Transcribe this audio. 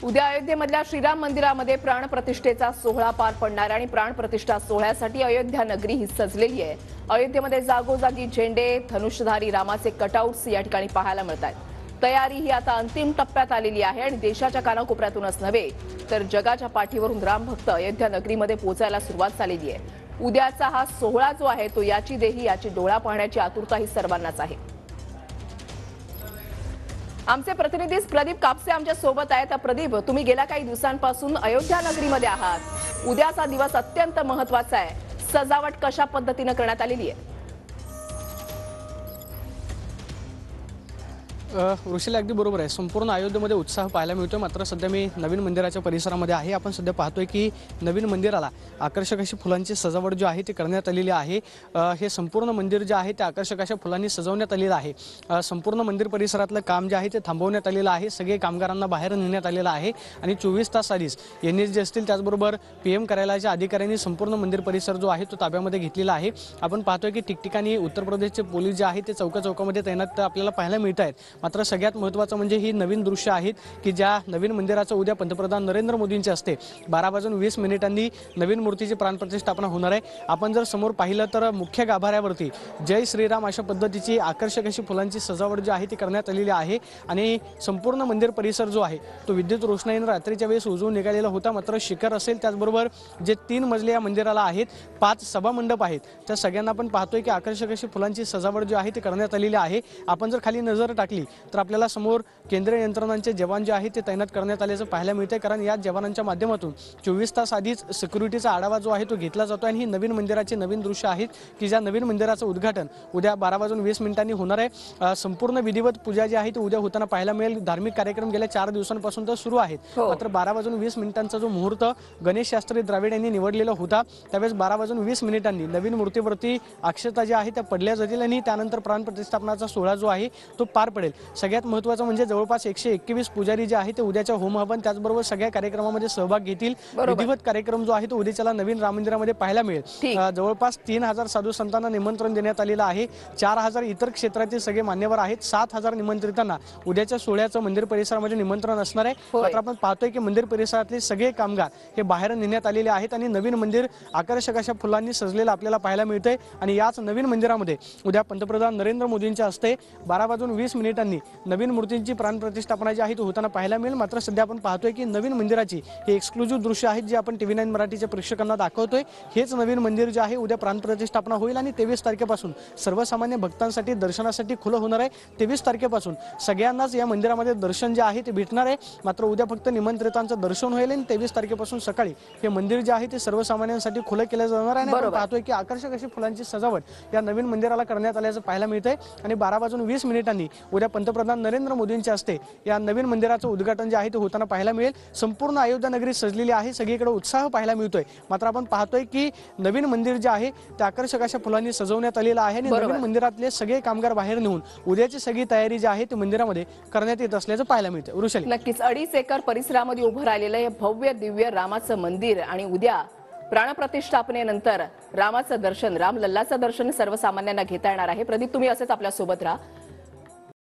उद्या अयोध्येमधल्या श्रीराम मंदिरामध्ये प्राणप्रतिष्ठेचा सोहळा पार पडणार आणि प्राणप्रतिष्ठा सोहळ्यासाठी अयोध्या नगरी ही सजलेली आहे। अयोध्येमध्ये जागोजागी झेंडे, धनुष्यधारी रामाचे कटआउट्स या ठिकाणी पाहायला मिळतात। तयारी ही आता अंतिम टप्प्यात आलेली आहे आणि देशाच्या कानाकोपऱ्यातूनच नव्हे तर जगाच्या पाठीवरून रामभक्त अयोध्या नगरीमध्ये पोहोचायला सुरुवात झालेली आहे। उद्याचा हा सोहळा जो आहे तो याची देही याची डोळा पाहण्याची आतुरता ही सर्वांनाच आहे। आमचे प्रतिनिधी प्रदीप कापसे आमच्या सोबत आहेत। प्रदीप, तुम्ही गेल्या काही दिवसांपासून अयोध्या नगरीमध्ये आहात। उद्याचा दिवस अत्यंत महत्त्वाचा आहे। सजावट कशा पद्धतीने करण्यात आलेली आहे? ऋषीला अगदी बरोबर आहे। संपूर्ण अयोध्येमध्ये उत्साह पाहायला मिळतोय। मात्र सध्या मी नवीन मंदिराच्या परिसरामध्ये आहे। आपण सध्या पाहतोय की नवीन मंदिराला आकर्षक अशी फुलांची सजावट जी आहे ती करण्यात आलेली आहे। हे संपूर्ण मंदिर जे आहे ते आकर्षक अशा फुलांनी सजवण्यात आलेलं आहे। संपूर्ण मंदिर परिसरातलं काम जे आहे ते थांबवण्यात आलेलं आहे। सगळे कामगारांना बाहेर नेण्यात आलेलं आहे आणि 24 तास आधीच यांनी जे असतील त्याचबरोबर PM कार्यालयाच्या अधिकाऱ्यांनी संपूर्ण मंदिर परिसर जो आहे तो ताब्यामध्ये घेतलेला आहे। आपण पाहतोय की ठिकठिकाणी उत्तर प्रदेशचे पोलीस जे आहेत ते चौकाचौकामध्ये तैनात आपल्याला पाहायला मिळत आहेत। मात्र सगळ्यात महत्त्वाचं म्हणजे ही नवीन दृश्य आहेत की ज्या नवीन मंदिराचं उद्या पंतप्रधान नरेंद्र मोदींच्या हस्ते 12:20 नवीन मूर्तीची प्राणप्रतिष्ठापना होणार आहे। आपण जर समोर पाहिलं तर मुख्य गाभाऱ्यावरती जय श्रीराम अशा पद्धतीची आकर्षक अशी फुलांची सजावट जी आहे ती करण्यात आलेली आहे आणि संपूर्ण मंदिर परिसर जो आहे तो विद्युत रोषणाईने रात्रीच्या वेळेस उजळून निघालेला होता। मात्र शिखर असेल त्याचबरोबर जे 3 मजले या मंदिराला आहेत, 5 सभामंडप आहेत, त्या सगळ्यांना आपण पाहतोय की आकर्षक अशी फुलांची सजावट जी आहे ती करण्यात आलेली आहे। आपण जर खाली नजर टाकली तर आपल्याला समोर केंद्रीय यंत्रणांचे जवान जे आहेत ते तैनात करण्यात आल्याचं पाहायला मिळते। कारण या जवानांच्या माध्यमातून 24 तास आधीच सिक्युरिटीचा आढावा जो आहे तो घेतला जातो आणि ही नवीन मंदिराची नवीन दृश्य आहेत की ज्या नवीन मंदिराचं उद्घाटन उद्या 12:20 होणार आहे। संपूर्ण विधिवत पूजा जी आहे ती उद्या होताना पाहायला मिळेल। धार्मिक कार्यक्रम गेल्या 4 दिवसांपासून तर सुरू आहेत। मात्र 12:20 जो मुहूर्त गणेश शास्त्री द्राविड यांनी निवडलेला होता त्यावेळेस 12:20 नवीन मूर्तीवरती अक्षता ज्या आहेत त्या पडल्या जातील आणि त्यानंतर प्राणप्रतिष्ठापनाचा सोहळा जो आहे तो पार पडेल। सगळ्यात महत्त्वाचं म्हणजे जवळपास 121 पुजारी जे आहेत ते उद्याच्या होम हवन त्याचबरोबर सगळ्या कार्यक्रमामध्ये सहभाग घेतील। विधिवत कार्यक्रम जो आहे तो उद्याच्याला नवीन राम मंदिरामध्ये पाहायला मिळेल। जवळपास 3000 साधू संतांना निमंत्रण देण्यात आलेलं आहे। 4000 इतर क्षेत्रातील सगळे मान्यवर आहेत। 7000 निमंत्रितांना उद्याच्या सोहळ्याचं मंदिर परिसरामध्ये निमंत्रण असणार आहे। मात्र आपण पाहतोय की मंदिर परिसरातले सगळे कामगार हे बाहेर नेण्यात आलेले आहेत आणि नवीन मंदिर आकर्षक अशा फुलांनी सजलेलं आपल्याला पाहायला मिळतंय आणि याच नवीन मंदिरामध्ये उद्या पंतप्रधान नरेंद्र मोदींच्या हस्ते 12:20 नवीन मूर्तींची प्राणप्रतिष्ठापना जी आहे ती होताना पाहायला मिळेल। मात्र सध्या आपण पाहतोय की नवीन मंदिराची हे एक्सक्लुझिव्ह दृश्य आहेत जे आपण TV9 मराठीच्या प्रेक्षकांना दाखवतोय। हेच नवीन मंदिर जे आहे उद्या प्राणप्रतिष्ठापना होईल आणि 23 तारखेपासून सर्वसामान्य भक्तांसाठी दर्शनासाठी खुलं होणार आहे। 23 तारखेपासून सगळ्यांनाच या मंदिरामध्ये दर्शन जे आहे ते भेटणार आहे। मात्र उद्या फक्त निमंत्रितांचं दर्शन होईल आणि 23 तारखेपासून सकाळी हे मंदिर जे आहे ते सर्वसामान्यांसाठी खुलं केलं जाणार आहे। आपण पाहतोय की आकर्षक अशी फुलांची सजावट या नवीन मंदिराला करण्यात आल्याचं पाहायला मिळतंय आणि 12:20 उद्या पंतप्रधान नरेंद्र मोदींच्या हस्ते या नवीन मंदिराचं उद्घाटन जे आहे ते होताना पाहायला मिळेल। संपूर्ण अयोध्या नगरी सजलेली आहे, सगळीकडे उत्साह पाहायला मिळतोय। मात्र आपण पाहतोय की नवीन मंदिर जे आहे ते आकर्षक अशा फुलांनी सजवण्यात आलेलं आहे आणि नवीन मंदिरातले सगळे कामगार बाहेर नेऊन उद्याची सगळी तयारी जी आहे ती मंदिरामध्ये करण्यात येत असल्याचं पाहायला मिळतं। वृषाली, नक्कीच 2.5 एकर परिसरामध्ये उभं राहिलेलं हे भव्य दिव्य रामाचं मंदिर आणि उद्या प्राणप्रतिष्ठापनेनंतर रामाचं दर्शन, रामलल्लाचं दर्शन सर्वसामान्यांना घेता येणार आहे। प्रदीप, तुम्ही असेच आपल्या सोबत राहा।